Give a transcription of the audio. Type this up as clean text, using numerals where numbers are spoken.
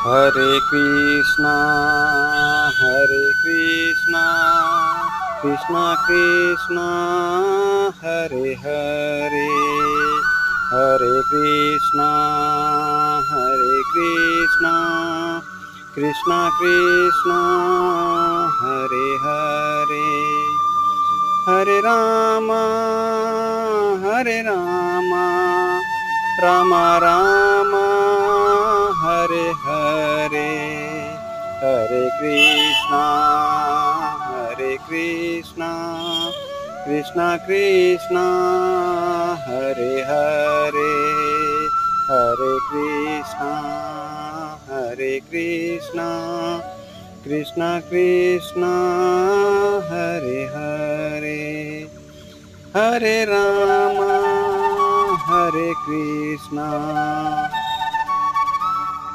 Hare Krishna, Hare Krishna, Krishna Krishna, Hare Hare, Hare Krishna, Hare Krishna, Krishna Krishna, Hare Hare, Hare Rama, Hare Rama, Rama Rama, Hare Hare, Hare Krishna, Hare Krishna, Krishna Krishna, Hare Hare, Hare Krishna, Hare Krishna, Krishna Krishna, Hare Hare, Hare Rama, Hare Krishna,